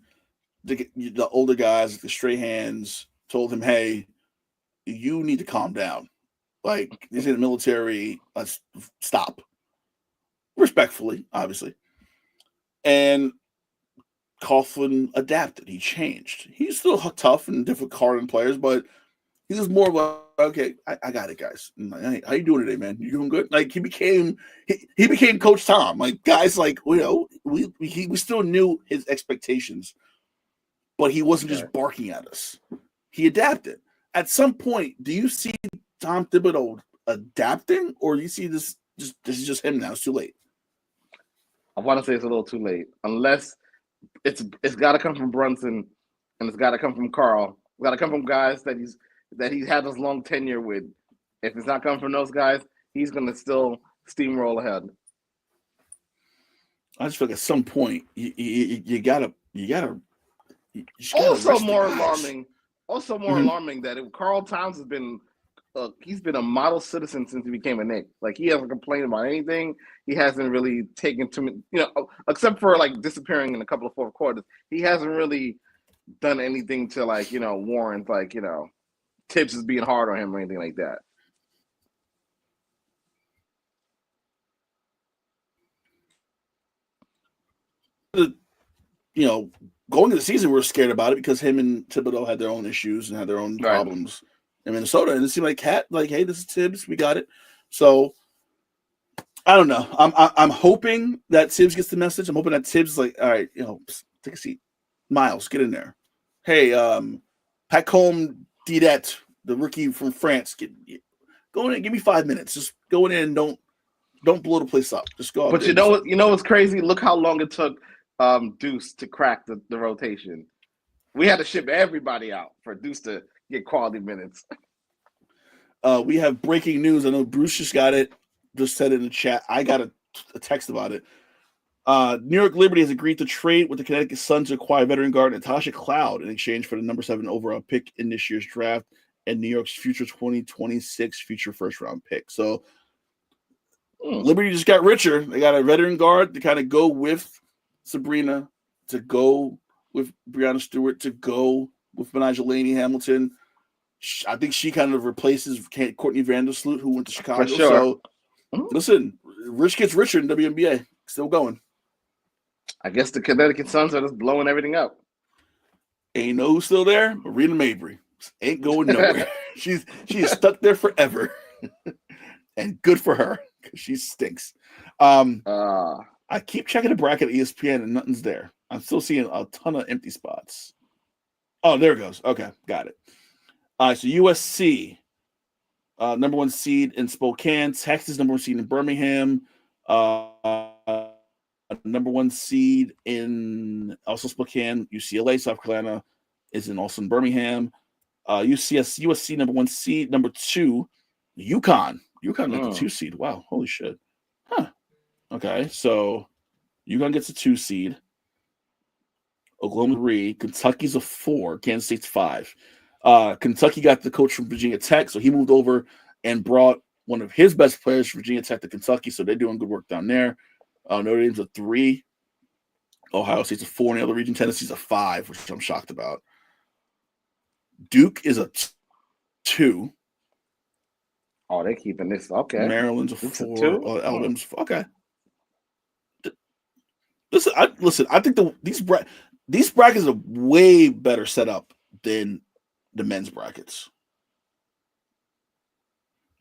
the older guys, the Strahans, told him, "Hey, you need to calm down. Like, he's in the military. Let's stop." Respectfully, obviously. And Coughlin adapted. He changed. He's still tough and difficult hard on players, but he's just more of a, okay, I got it, guys. Like, hey, how you doing today, man? You doing good? Like, he became Coach Tom. Like, guys, like, we still knew his expectations, but he wasn't just barking at us. He adapted. At some point, do you see Tom Thibodeau adapting, or do you see this is just him now? It's too late. I want to say it's a little too late, unless it's got to come from Brunson, and it's got to come from Carl. It's got to come from guys that he's had this long tenure with. If it's not coming from those guys, he's going to still steamroll ahead. I just feel like at some point you gotta. Also more alarming that Carl Towns has been he's been a model citizen since he became a Knick. Like, he hasn't complained about anything. He hasn't really taken too many, except for like disappearing in a couple of fourth quarters. He hasn't really done anything to warrant Tibbs is being hard on him or anything like that. going into the season, we were scared about it because him and Thibodeau had their own issues and had their own problems in Minnesota. And it seemed like Cat, like, hey, this is Tibbs, we got it. So I don't know. I'm hoping that Tibbs gets the message. I'm hoping that Tibbs is like, all right, take a seat. Miles, get in there. Hey, Pacome Didet, the rookie from France, go in and give me 5 minutes. Just go in and don't blow the place up. Just go out. But you know what's crazy? Look how long it took Deuce to crack the rotation. We had to ship everybody out for Deuce to get quality minutes. We have breaking news. I know Bruce just got it. Just said it in the chat. I got a text about it. New York Liberty has agreed to trade with the Connecticut Sun to acquire veteran guard Natasha Cloud in exchange for the number 7 overall pick in this year's draft and New York's future 2026 future first-round pick. So Liberty just got richer. They got a veteran guard to kind of go with Sabrina, to go with Breanna Stewart, to go with Benijah Laney Hamilton. I think she kind of replaces Courtney Vandersloot, who went to Chicago. For sure. So, listen, rich gets richer in WNBA. Still going. I guess the Connecticut Suns are just blowing everything up. Ain't no who's still there? Marina Mabry. Ain't going nowhere. She's stuck there forever. And good for her, because she stinks. I keep checking the bracket at ESPN, and nothing's there. I'm still seeing a ton of empty spots. Oh, there it goes. Okay, got it. All right, so USC, number 1 seed in Spokane. Texas, number 1 seed in Birmingham. Number 1 seed in also Spokane. UCLA, South Carolina is also in Birmingham. USC, number 1 seed. Number 2, UConn. UConn got the 2 seed. Wow, holy shit. Huh. Okay, so UConn gets a 2 seed. Oklahoma 3. Kentucky's a 4. Kansas State's 5. Kentucky got the coach from Virginia Tech, so he moved over and brought one of his best players from Virginia Tech to Kentucky, so they're doing good work down there. Notre Dame's a 3. Ohio State's a 4 in the other region. Tennessee's a 5, which I'm shocked about. Duke is a 2. Oh, they're keeping this. Okay. Maryland's a 4. Alabama's 4. Okay. Listen. I think these brackets are way better set up than the men's brackets.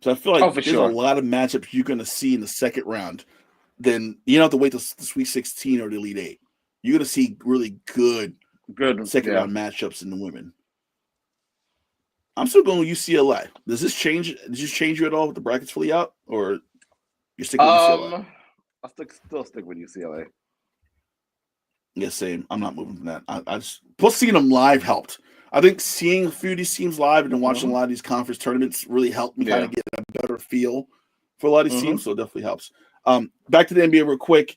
So I feel like there's a lot of matchups you're going to see in the second round. Then you don't have to wait till the Sweet 16 or the Elite 8. You're going to see really good second round matchups in the women. I'm still going with UCLA. Does this change? Did this change you at all with the brackets fully out, or you're sticking with UCLA? I'll still stick with UCLA. Yeah, same. I'm not moving from that. I just plus seeing them live helped. I think seeing a few of these teams live and then watching a lot of these conference tournaments really helped me kind of get a better feel for a lot of these teams. So it definitely helps. Back to the NBA real quick.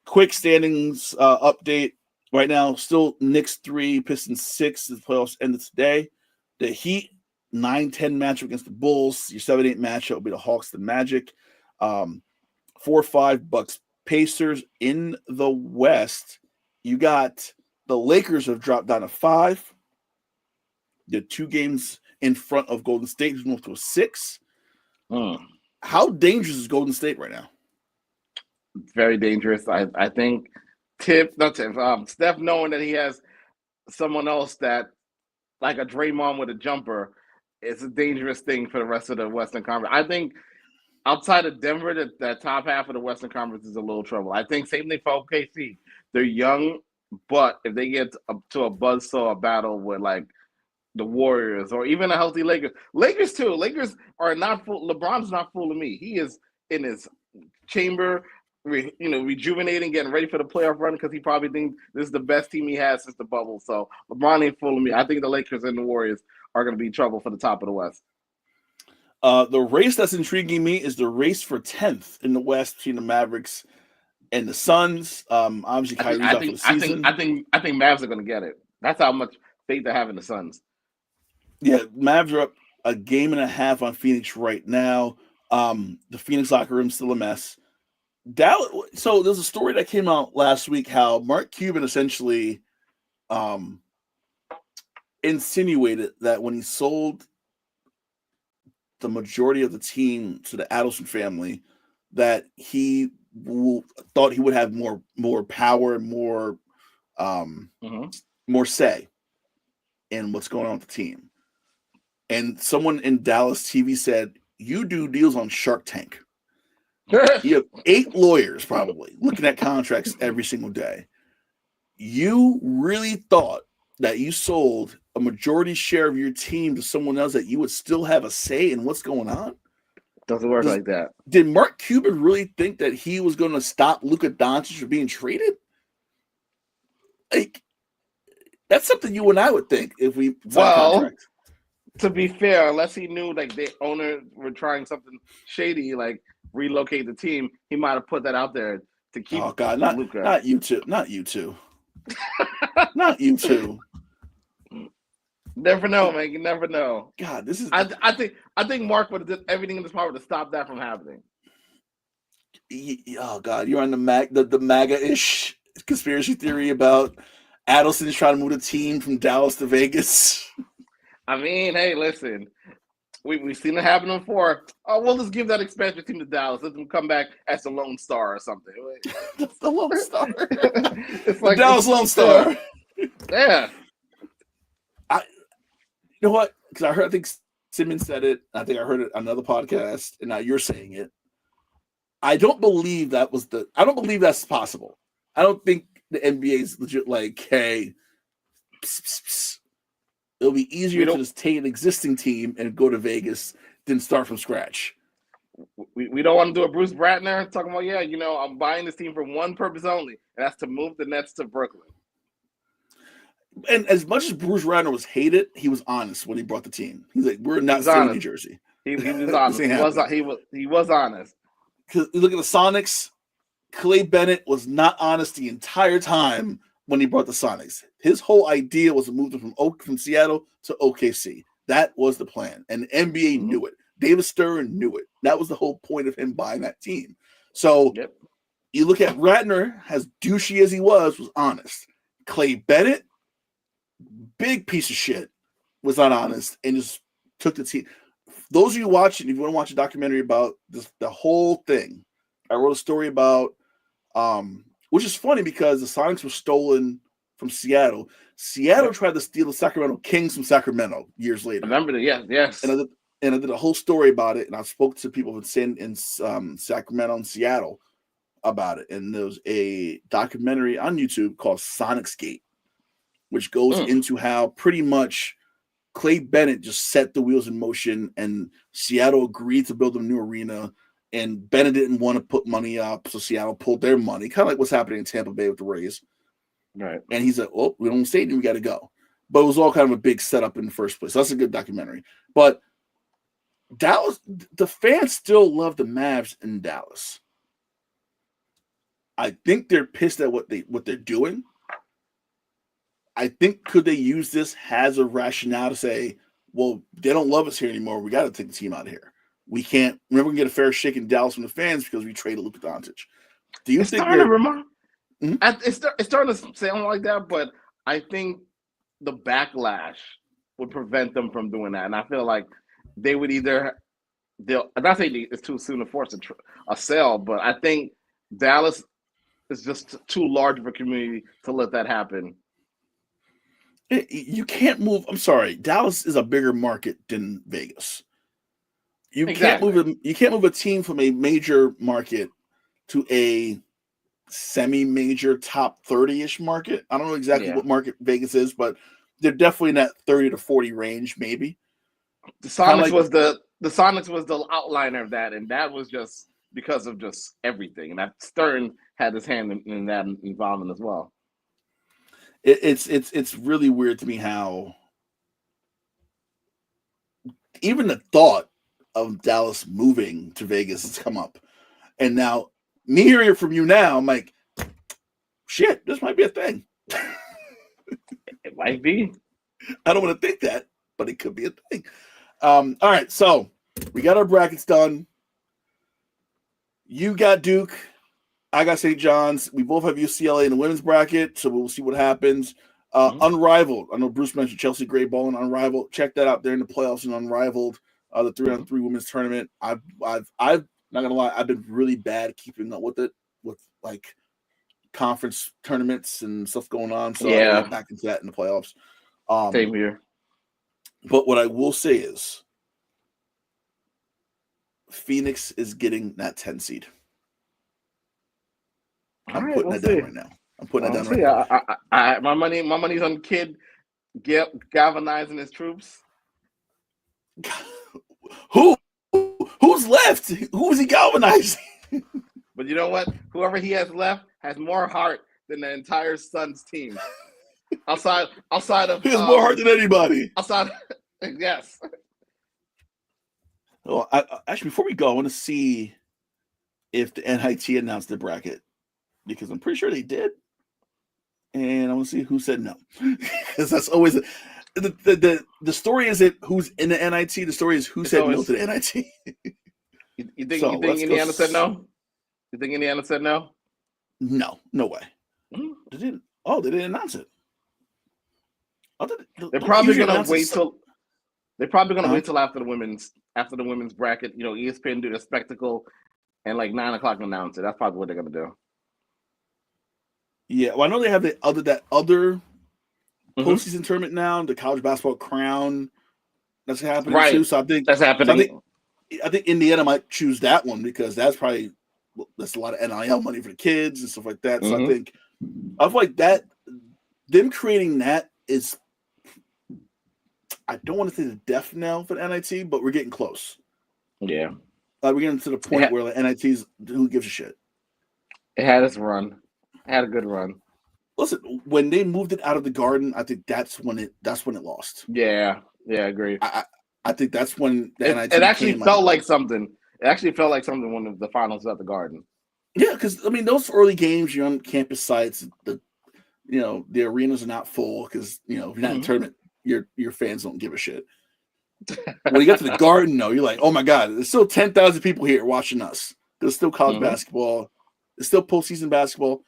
Quick standings update. Right now, still Knicks 3, Pistons 6. The playoffs ended today. The Heat 9-10 matchup against the Bulls. Your 7-8 matchup will be the Hawks, the Magic. 4-5 Bucks, Pacers. In the West, you got the Lakers have dropped down to 5. They're 2 games in front of Golden State, who's moved to a 6. How dangerous is Golden State right now? Very dangerous. I think Steph, knowing that he has someone else that like a Draymond with a jumper, it's a dangerous thing for the rest of the Western Conference. I think outside of Denver, that top half of the Western Conference is a little trouble. I think same thing for OKC. They're young, but if they get to a buzzsaw battle with like the Warriors or even a healthy Lakers too. Lakers are not full. LeBron's not fooling me. He is in his chamber, rejuvenating, getting ready for the playoff run because he probably thinks this is the best team he has since the bubble. So LeBron ain't fooling me. I think the Lakers and the Warriors are going to be trouble for the top of the West. The race that's intriguing me is the race for 10th in the West between the Mavericks and the Suns. Obviously, Kyrie's out for the season. I think Mavs are going to get it. That's how much faith I have in the Suns. Yeah, Mavs are up a game and a half on Phoenix right now. The Phoenix locker room's still a mess. So there's a story that came out last week how Mark Cuban essentially insinuated that when he sold the majority of the team to the Adelson family, that he thought he would have more power, more more say in what's going on with the team. And someone in Dallas TV said, "You do deals on Shark Tank. You have 8 lawyers probably looking at contracts every single day. You really thought that you sold a majority share of your team to someone else that you would still have a say in what's going on?" Doesn't work like that. Did Mark Cuban really think that he was going to stop Luka Doncic from being traded? Like, that's something you and I would think if we signed contracts. To be fair, unless he knew like the owner were trying something shady, like relocate the team, he might have put that out there to keep. Oh God, Luka. not you two, not you two, not you two. Never know, man. You never know. God, this is. I think Mark would have done everything in his power to stop that from happening. Oh God, you're on the MAGA-ish conspiracy theory about Adelson's trying to move the team from Dallas to Vegas. I mean, hey, listen, we've seen it happen before. Oh, we'll just give that expansion team to Dallas. Let them come back as the Lone Star or something. The Lone Star. It's like the Dallas Lone Star. Yeah. You know what? Because I think Simmons said it. I think I heard it on another podcast, and now you're saying it. I don't believe I don't believe that's possible. I don't think the NBA is legit like, hey, it'll be easier to just take an existing team and go to Vegas than start from scratch. We don't want to do a Bruce Bratner talking about, I'm buying this team for one purpose only, and that's to move the Nets to Brooklyn. And as much as Bruce Bratner was hated, he was honest when he brought the team. He's like, "We're not staying in New Jersey." He was honest. he was honest. Because you look at the Sonics, Clay Bennett was not honest the entire time when he brought the Sonics. His whole idea was to move them from Seattle to OKC. That was the plan, and the NBA knew it. David Stern knew it. That was the whole point of him buying that team. So you look at Ratner, as douchey as he was honest. Clay Bennett, big piece of shit, was not honest and just took the team. Those of you watching, if you want to watch a documentary about this, the whole thing, I wrote a story about, which is funny because the Sonics were stolen from Seattle. Seattle tried to steal the Sacramento Kings from Sacramento years later. I remember that, yes. And I did a whole story about it, and I spoke to people in Sacramento and Seattle about it. And there was a documentary on YouTube called Sonics Gate, which goes into how pretty much Clay Bennett just set the wheels in motion, and Seattle agreed to build a new arena, and Bennett didn't want to put money up, so Seattle pulled their money, kind of like what's happening in Tampa Bay with the Rays. Right. And he's like, "Well, we don't stadium, we got to go." But it was all kind of a big setup in the first place. So that's a good documentary. But Dallas, the fans still love the Mavs in Dallas. I think they're pissed at what they're doing. I think could they use this as a rationale to say, well, they don't love us here anymore. We got to take the team out of here. We can't. We're never going to get a fair shake in Dallas from the fans because we traded Luka Doncic. Do you think it's starting to sound like that, but I think the backlash would prevent them from doing that. And I feel like they would I'm not saying it's too soon to force a sell, but I think Dallas is just too large of a community to let that happen. You can't move. I'm sorry. Dallas is a bigger market than Vegas. You can't move a team from a major market to a semi-major top 30-ish market. I don't know exactly what market Vegas is, but they're definitely in that 30 to 40 range, maybe. The Sonics was the outliner of that, and that was just because of just everything. And that Stern had his hand in that involvement as well. It's really weird to me how even the thought of Dallas moving to Vegas has come up. And now me hearing it from you now, I'm like, shit, this might be a thing. It might be. I don't want to think that, but it could be a thing. All right, so we got our brackets done. You got Duke. I got St. John's. We both have UCLA in the women's bracket, so we'll see what happens. Unrivaled. I know Bruce mentioned Chelsea Gray Ball and Unrivaled. Check that out there in the playoffs and Unrivaled. The 3-on-3 women's tournament. I've not gonna lie, I've been really bad keeping up with it, with like conference tournaments and stuff going on, so Yeah. I'll get back into that in the playoffs. Same here. But what I will say is Phoenix is getting that 10 seed. I'm putting that down right now. My money's on Kid galvanizing his troops. Who's left? Who is he galvanizing? But you know what? Whoever he has left has more heart than the entire Suns team. Outside of he has more heart than anybody. Yes. Well, actually, before we go, I want to see if the NIT announced the bracket because I'm pretty sure they did, and I want to see who said no because that's always the story isn't who's in the NIT. The story is who said no to the NIT. You think Indiana said no? You think Indiana said no? No way. They didn't announce it. They're probably gonna wait till after the women's bracket. You know, ESPN do the spectacle and like 9:00 announce it. That's probably what they're gonna do. Yeah, well, I know they have that other postseason tournament now, the college basketball crown. That's happening too. So I think that's happening. I think Indiana might choose that one because that's a lot of NIL money for the kids and stuff like that. So I feel like that them creating that is, I don't want to say the death knell for the NIT, but we're getting close. Yeah. We're getting to the point where the NIT's, who gives a shit? It had its run. It had a good run. Listen, when they moved it out of the Garden, I think that's when it lost. Yeah, I agree. I think that's when the NIT it actually felt like something. It actually felt like something when the finals at the Garden. Yeah, because I mean, those early games, you're on campus sites. The arenas are not full because if you're not in tournament, your fans don't give a shit. When you get to the Garden, though, you're like, oh my god, there's still 10,000 people here watching us. There's still college basketball. There's still postseason basketball,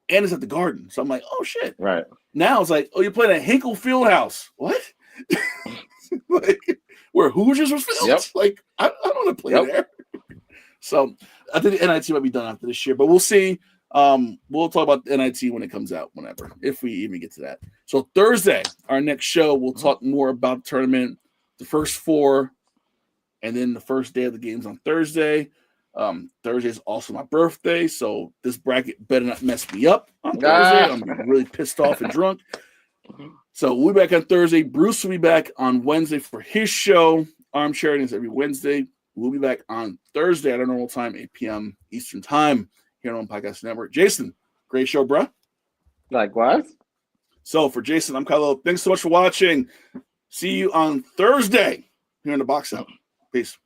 and it's at the Garden. So I'm like, oh shit. Right now it's like, oh, you're playing at Hinkle Fieldhouse. What? Like where Hoosiers was filmed? Yep. Like I don't want to play there. So I think the NIT might be done after this year, but we'll see. We'll talk about the NIT when it comes out, whenever, if we even get to that. So Thursday, our next show, we'll talk more about the tournament, the first four, and then the first day of the games on Thursday. Thursday is also my birthday, so this bracket better not mess me up on Thursday. I'm really pissed off and drunk. So we'll be back on Thursday. Bruce will be back on Wednesday for his show. Armchair is every Wednesday. We'll be back on Thursday at our normal time, 8 p.m. Eastern time here on Podcast Network. Jason, great show, bro. Likewise. So for Jason, I'm Kahlil. Thanks so much for watching. See you on Thursday here in the Box Out. Peace.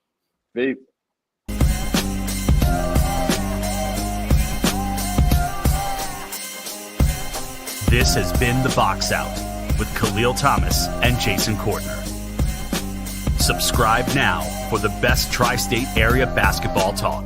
Peace. This has been The Box Out with Kahlil Thomas and Jason Kortner. Subscribe now for the best tri-state area basketball talk.